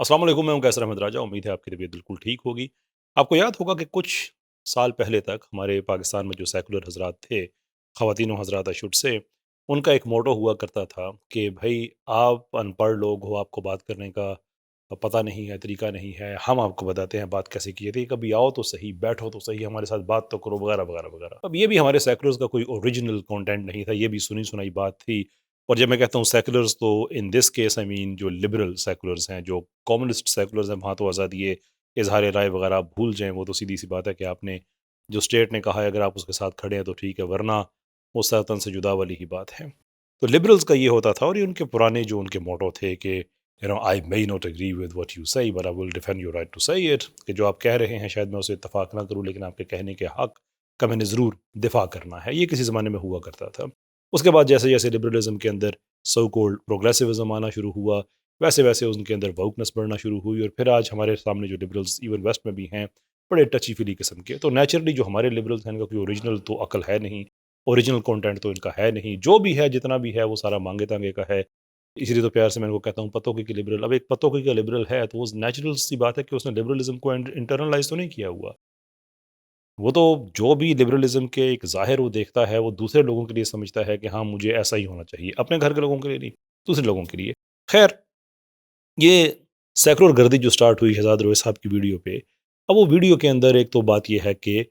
अस्सलाम वालेकुम, मैं हूं कैसर अहमद राजा। उम्मीद है आपकी तबीयत बिल्कुल ठीक होगी। आपको याद होगा कि कुछ साल पहले तक हमारे पाकिस्तान में जो सेकुलर हजरात थे, ख़वातीन व हजरात आई शुड से, उनका एक मोटो हुआ करता था कि भाई आप अनपढ़ लोग हो, आपको बात करने का पता नहीं है, तरीका नहीं है, हम आपको बताते हैं बात कैसे की जाती है, कभी आओ तो सही, बैठो तो सही, हमारे साथ बात तो करो, वगैरह वगैरह वगैरह। अब ये भी हमारे सेकुलर्स का कोई ओरिजिनल कंटेंट नहीं था, ये भी सुनी सुनाई बात थी। और जब मैं कहता हूँ सेकुलर्स, तो in this case I mean जो लिबरल सेकुलर्स हैं, जो कम्युनिस्ट सेकुलर्स हैं, वहाँ तो आज़ादी ये इजहार राय वगैरह आप भूल जाएं। वो तो सीधी सी बात है कि आपने जो स्टेट ने कहा है अगर आप उसके साथ खड़े हैं तो ठीक है, वरना वो वतन से जुदा वाली ही बात है। तो लिबरल्स का ये होता था, और ये उनके पुराने जो उनके मोटो थे कि I may not agree with what you say but I will defend your right to say it, कि जो आप कह रहे हैं शायद मैं उसे इत्तफाक ना करूं, लेकिन आपके कहने के हक का मैंने ज़रूर दिफा करना है। ये किसी ज़माने में हुआ करता था। उसके बाद जैसे जैसे लिबरलिज्म के अंदर सो कोल्ड प्रोग्रेसिविज्म आना शुरू हुआ, वैसे वैसे उनके अंदर वोकनेस बढ़ना शुरू हुई, और फिर आज हमारे सामने जो लिबरल्स इवन वेस्ट में भी हैं, बड़े टची फिली किस्म के। तो नेचुरली जो हमारे लिबरल्स हैं, इनका कोई ओरिजिनल तो अकल है नहीं, ओरिजिनल कंटेंट तो इनका है नहीं, जो भी है जितना भी है वो सारा मांगे तांगे का है। इसीलिए तो प्यार से मैं इनको कहता हूँ पतों की लिबरल। अब एक पतों की का लिबरल है तो वो नेचुरल सी बात है कि उसने लिबरलिज्म को इंटरनलाइज तो नहीं किया हुआ। वो तो जो भी लिबरलिज्म के एक ज़ाहिर वो देखता है, वो दूसरे लोगों के लिए समझता है कि हाँ, मुझे ऐसा ही होना चाहिए। अपने घर के लोगों के लिए नहीं, दूसरे लोगों के लिए। ख़ैर, ये सेकुलर गर्दी जो स्टार्ट हुई शहज़ाद रॉय साहब की वीडियो पे, अब वो वीडियो के अंदर एक तो बात ये है कि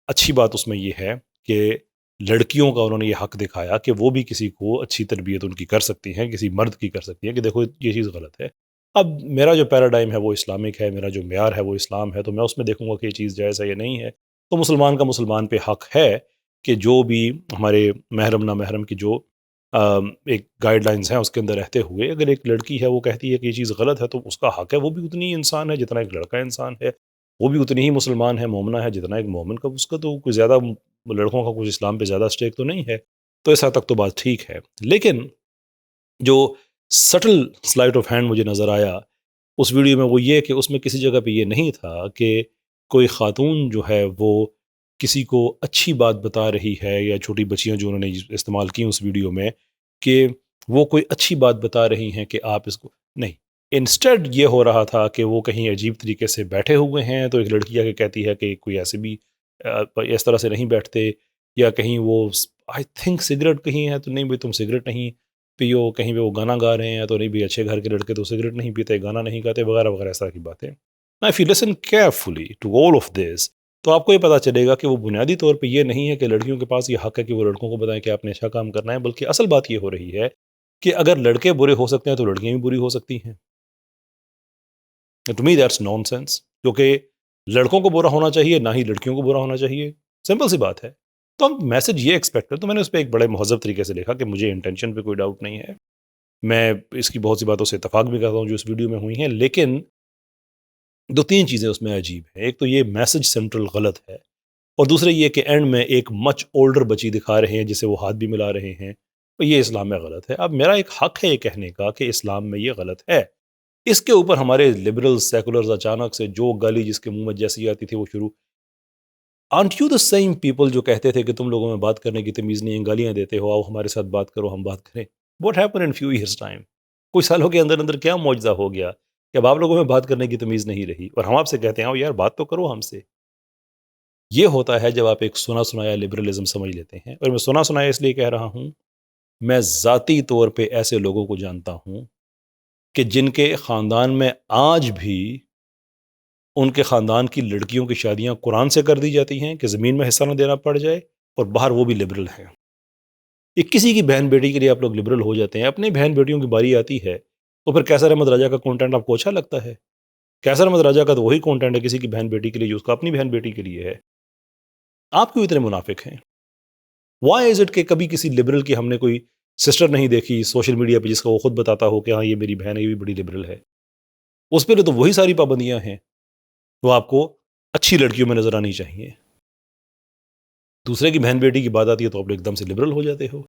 अच्छी बात उसमें ये है कि लड़कियों का उन्होंने ये हक दिखाया कि वो भी किसी को अच्छी तरबियत उनकी कर सकती हैं, किसी मर्द की कर सकती हैं, कि देखो ये चीज़ गलत है। अब मेरा जो पैराडाइम है वो इस्लामिक है, मेरा जो म्यार है वो इस्लाम है, तो मैं उसमें देखूँगा कि ये चीज़ जायज़ है या नहीं है। तो मुसलमान का मुसलमान पे हक है कि जो भी हमारे महरम ना महरम की जो एक गाइडलाइंस हैं उसके अंदर रहते हुए, अगर एक लड़की है वो कहती है कि ये चीज़ गलत है, तो उसका हक है, वो भी उतनी ही इंसान है जितना एक लड़का इंसान है। वो भी उतनी ही मुसलमान है, मोमना है जितना एक मोमिन का। उसका तो कोई ज़्यादा लड़कों का कुछ इस्लाम पे ज़्यादा स्टेक तो नहीं है। तो इस हद तक तो बात ठीक है। लेकिन जो सटल स्लाइट ऑफ हैंड मुझे नज़र आया उस वीडियो में, वो ये कि उसमें किसी जगह पे ये नहीं था कि कोई ख़ातून जो है वो किसी को अच्छी बात बता रही है, या छोटी बच्चियाँ जो उन्होंने इस्तेमाल की उस वीडियो में, कि वो कोई अच्छी बात बता रही हैं कि आप इसको नहीं। इंस्टेड ये हो रहा था कि वो कहीं अजीब तरीके से बैठे हुए हैं, तो एक लड़की आके कहती है कि कोई ऐसे भी इस तरह से नहीं बैठते, या कहीं वो आई थिंक सिगरेट कहीं है, तो नहीं भाई तुम सिगरेट नहीं पियो, कहीं पे वो गाना गा रहे हैं तो नहीं भी, अच्छे घर के लड़के तो सिगरेट नहीं पीते, गाना नहीं गाते, वगैरह वगैरह इस तरह की बातें। ना if you listen carefully to all of this, तो आपको ये पता चलेगा कि वो बुनियादी तौर पे ये नहीं है कि लड़कियों के पास ये हक है कि वो लड़कों को बताएं कि आपने अच्छा काम करना है, बल्कि असल बात ये हो रही है कि अगर लड़के बुरे हो सकते हैं तो लड़कियां भी बुरी हो सकती हैं। टू मी दैट्स नॉनसेंस, क्योंकि लड़कों को बुरा होना चाहिए, ना ही लड़कियों को बुरा होना चाहिए। सिंपल सी बात है। तो हम मैसेज ये एक्सपेक्ट करें, तो मैंने उस पर एक बड़े महज़ब तरीके से लिखा कि मुझे इंटेंशन पे कोई डाउट नहीं है, मैं इसकी बहुत सी बातों से इत्तेफ़ाक भी करता हूँ जो इस वीडियो में हुई हैं, लेकिन 2-3 चीज़ें उसमें अजीब हैं। एक तो ये मैसेज सेंट्रल गलत है, और दूसरा ये कि एंड में एक मच ओल्डर बच्ची दिखा रहे हैं जिसे वो हाथ भी मिला रहे हैं, तो ये इस्लाम में गलत है। अब मेरा एक हक है ये कहने का कि इस्लाम में ये गलत है। इसके ऊपर हमारे लिबरल्स, सेकुलर्स अचानक से जो गाली जिसके मुँह में जैसी आती थी वो शुरू। Aren't you the same people जो कहते थे कि तुम लोगों में बात करने की तमीज़ नहीं है, गालियाँ देते हो, आओ हमारे साथ बात करो, हम बात करें। What happened in few years time? कुछ सालों के अंदर-अंदर क्या मौजज़ा हो गया कि अब आप लोगों में बात करने की तमीज़ नहीं रही, और हम आपसे कहते हैं आओ यार बात तो करो हमसे। ये होता है जब आप एक सुना-सुनाया लिबरलिज़्म समझ लेते हैं, और मैं सुना-सुनाया इसलिए कह रहा हूँ, मैं ज़ाती तौर पे ऐसे लोगों को जानता हूँ कि जिनके ख़ानदान में आज भी उनके ख़ानदान की लड़कियों की शादियाँ कुरान से कर दी जाती हैं कि ज़मीन में हिस्सा ना देना पड़ जाए, और बाहर वो भी लिबरल हैं। ये किसी की बहन-बेटी के लिए आप लोग लिबरल हो जाते हैं, अपनी बहन-बेटियों की बारी आती है, तो फिर कैसर अहमद राजा का कंटेंट आपको अच्छा लगता है? कैसर अहमद राजा का तो वही कंटेंट है किसी की बहन-बेटी के लिए जो उसका अपनी बहन-बेटी के लिए है। आप क्यों इतने मुनाफ़िक हैं? व्हाई इज़ इट कि कभी किसी लिबरल की हमने कोई सिस्टर नहीं देखी सोशल मीडिया पे जिसका वो खुद बताता हो कि हाँ, ये मेरी बहन है, ये भी बड़ी लिबरल है। उस पे तो वही सारी पाबंदियाँ हैं, वो आपको अच्छी लड़कियों में नज़र आनी चाहिए। दूसरे की बहन-बेटी की बात आती है तो आप लोग एकदम से लिबरल हो जाते हो।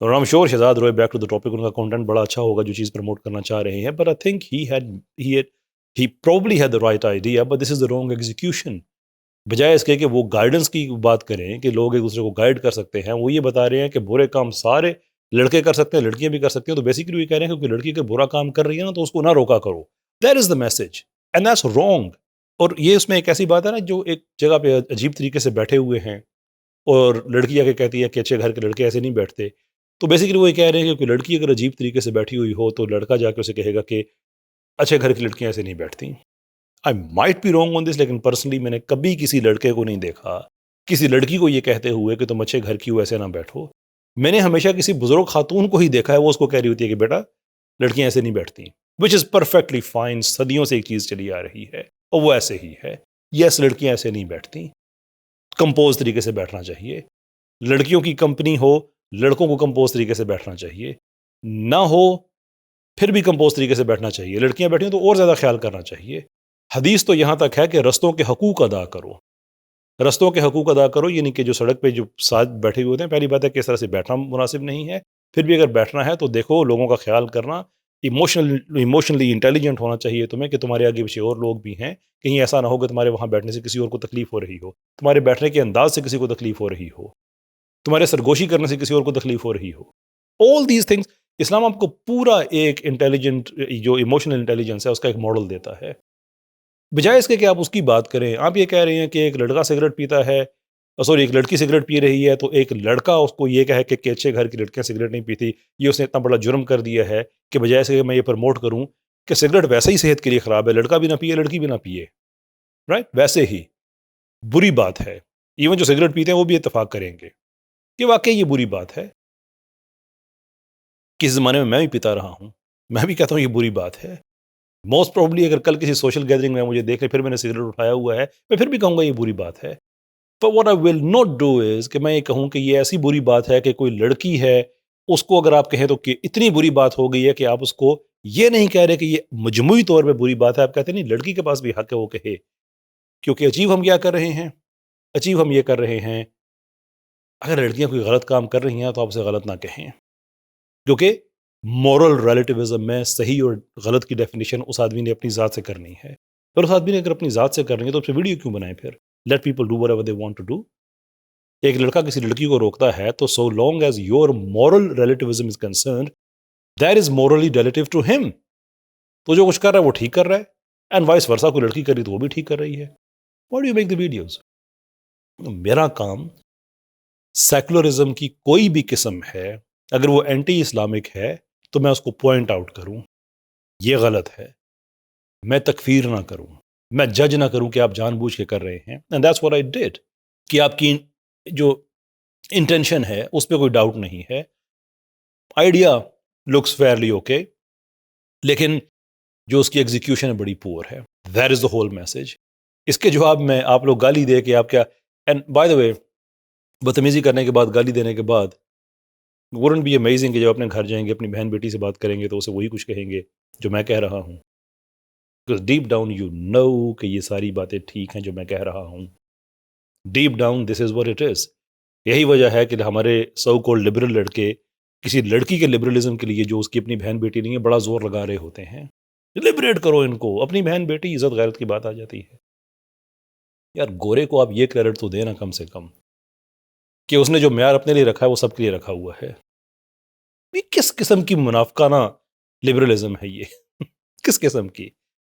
और I am sure Shehzad Roy, back to the topic, उनका कंटेंट बड़ा अच्छा होगा जो चीज़ प्रमोट करना चाह रहे हैं, but I think he probably had the right idea, but this is the wrong execution. बजाय इसके कि वो गाइडेंस की बात करें कि लोग एक दूसरे को गाइड कर सकते हैं, वो ये बता रहे हैं कि बुरे काम सारे लड़के कर सकते हैं, लड़कियां भी कर सकती हैं। तो बेसिकली ये कह रहे हैं कि कोई लड़की अगर बुरा काम कर रही है ना तो उसको ना रोका करो, that is the message and that's wrong. اور یہ اس میں ایک ایسی بات ہے نا جو ایک جگہ پہ عجیب طریقے سے بیٹھے ہوئے ہیں اور لڑکی آ کے کہتی ہے کہ اچھے گھر کے لڑکے ایسے نہیں بیٹھتے. تو بیسیکلی وہ یہ کہہ رہے ہیں کہ کوئی لڑکی اگر عجیب طریقے سے بیٹھی ہوئی ہو تو لڑکا جا کے اسے کہے گا کہ اچھے گھر کی لڑکیاں ایسے نہیں بیٹھتی. I might be wrong on دس, لیکن پرسنلی میں نے کبھی کسی لڑکے کو نہیں دیکھا کسی لڑکی کو یہ کہتے ہوئے کہ تم اچھے گھر کی ہو ایسے نہ بیٹھو. میں نے ہمیشہ کسی بزرگ خاتون کو ہی دیکھا ہے, وہ اس کو کہہ رہی ہوتی ہے کہ بیٹا لڑکیاں ایسے نہیں بیٹھتی, وچ از پرفیکٹلی فائن. صدیوں سے ایک چیز چلی آ رہی ہے اور وہ ایسے ہی ہے. یس, لڑکیاں ایسے نہیں بیٹھتی, کمپوز طریقے سے بیٹھنا چاہیے. لڑکیوں کی کمپنی ہو, لڑکوں کو کمپوز طریقے سے بیٹھنا چاہیے, نہ ہو پھر بھی کمپوز طریقے سے بیٹھنا چاہیے. لڑکیاں بیٹھی ہیں تو اور زیادہ خیال کرنا چاہیے. حدیث تو یہاں تک ہے کہ رستوں کے حقوق ادا کرو. رستوں کے حقوق ادا کرو یعنی کہ جو سڑک پہ جو ساتھ بیٹھے ہوئے ہوتے ہیں, پہلی بات ہے کہ اس طرح سے بیٹھنا مناسب نہیں ہے. پھر بھی اگر بیٹھنا ہے تو دیکھو لوگوں کا خیال کرنا, ایموشنلی انٹیلیجنٹ ہونا چاہیے تمہیں کہ تمہارے آگے پیچھے اور لوگ بھی ہیں. کہیں ایسا نہ ہو کہ تمہارے وہاں بیٹھنے سے کسی اور کو تکلیف ہو رہی ہو, تمہارے بیٹھنے کے انداز سے کسی کو تکلیف ہو رہی ہو, تمہارے سرگوشی کرنے سے کسی اور کو تکلیف ہو رہی ہو. آل دیز تھنگس اسلام آپ کو پورا ایک انٹیلیجنٹ جو ایموشنل انٹیلیجنس ہے اس کا ایک ماڈل دیتا ہے. بجائے اس کے کہ آپ اس کی بات کریں, آپ یہ کہہ رہے ہیں کہ ایک لڑکا سگریٹ پیتا ہے, سوری ایک لڑکی سگریٹ پی رہی ہے تو ایک لڑکا اس کو یہ کہے کہ اچھے گھر کی لڑکیاں سگریٹ نہیں پیتی, یہ اس نے اتنا بڑا جرم کر دیا ہے کہ بجائے سے میں یہ پروموٹ کروں کہ سگریٹ ویسے ہی صحت کے لیے خراب ہے, لڑکا بھی نہ پیے لڑکی بھی نہ پیے, رائٹ, ویسے ہی بری بات ہے. ایون جو سگریٹ پیتے ہیں وہ بھی اتفاق کریں گے کہ واقعی یہ بری بات ہے. کس زمانے میں بھی پیتا رہا ہوں, میں بھی کہتا ہوں یہ بری بات ہے. موسٹ پروبلی اگر کل کسی سوشل گیدرنگ میں مجھے دیکھ لے پھر میں نے سگریٹ اٹھایا ہوا ہے, میں پھر بھی کہوں گا یہ بری بات ہے. But what I will not do is کہ میں یہ کہوں کہ یہ ایسی بری بات ہے کہ کوئی لڑکی ہے اس کو اگر آپ کہیں تو کہ اتنی بری بات ہو گئی ہے کہ آپ اس کو یہ نہیں کہہ رہے کہ یہ مجموعی طور پہ بری بات ہے, آپ کہتے ہیں نہیں لڑکی کے پاس بھی حق ہے وہ کہے. کیونکہ عجیب ہم کیا کر رہے ہیں, عجیب ہم یہ کر رہے ہیں اگر لڑکیاں کوئی غلط کام کر رہی ہیں تو آپ اسے غلط نہ کہیں, کیونکہ مورل ریلیٹیوزم میں صحیح اور غلط کی ڈیفینیشن اس آدمی نے اپنی ذات سے کرنی ہے. اور اس آدمی نے اگر اپنی ذات سے کرنی ہے تو اس پہ ویڈیو کیوں بنائیں پھر. Let people do whatever they want to do. ایک لڑکا کسی لڑکی کو روکتا ہے تو so long as your moral relativism is concerned, that is morally relative to him. تو جو کچھ کر رہا ہے وہ ٹھیک کر رہا ہے, اینڈ وائس ورسا کوئی لڑکی کر رہی تو وہ بھی ٹھیک کر رہی ہے. Why do you make the videos? میرا کام سیکولرزم کی کوئی بھی قسم ہے اگر وہ اینٹی اسلامک ہے تو میں اس کو پوائنٹ آؤٹ کروں یہ غلط ہے, میں تکفیر نہ کروں, میں جج نہ کروں کہ آپ جان بوجھ کے کر رہے ہیں. And that's what I did, کہ آپ کی جو انٹینشن ہے اس پہ کوئی ڈاؤٹ نہیں ہے. آئیڈیا لکس فیئرلی اوکے, لیکن جو اس کی ایگزیکیوشن ہے بڑی پور ہے. That is the whole message. اس کے جواب میں آپ لوگ گالی دے کہ آپ کیا, اینڈ بائی دا وے بدتمیزی کرنے کے بعد گالی دینے کے بعد wouldn't be amazing کہ جب اپنے گھر جائیں گے اپنی بہن بیٹی سے بات کریں گے تو اسے وہی کچھ کہیں گے جو میں کہہ رہا ہوں. ڈیپ ڈاؤن یو نو کہ یہ ساری باتیں ٹھیک ہیں جو میں کہہ رہا ہوں. Deep down this is what it is. یہی وجہ ہے کہ ہمارے سو کالڈ لبرل لڑکے کسی لڑکی کے لبرلزم کے لیے جو اس کی اپنی بہن بیٹی نہیں ہے بڑا زور لگا رہے ہوتے ہیں. لبریٹ کرو ان کو, اپنی بہن بیٹی عزت غیرت کی بات آ جاتی ہے. یار گورے کو آپ یہ کریڈٹ تو دینا کم سے کم کہ اس نے جو معیار اپنے لیے رکھا ہے وہ سب کے لیے رکھا ہوا ہے. یہ کس قسم کی منافقانہ لبرلزم ہے یہ کس قسم کی.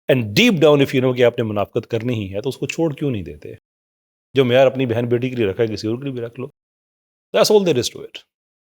And deep down if you know کہ آپ نے منافقت کرنی ہی ہے تو اس کو چھوڑ کیوں نہیں دیتے. جو معیار اپنی بہن بیٹی کے لیے رکھا ہے کسی اور کے لیے بھی رکھ لو. That's all there is to it.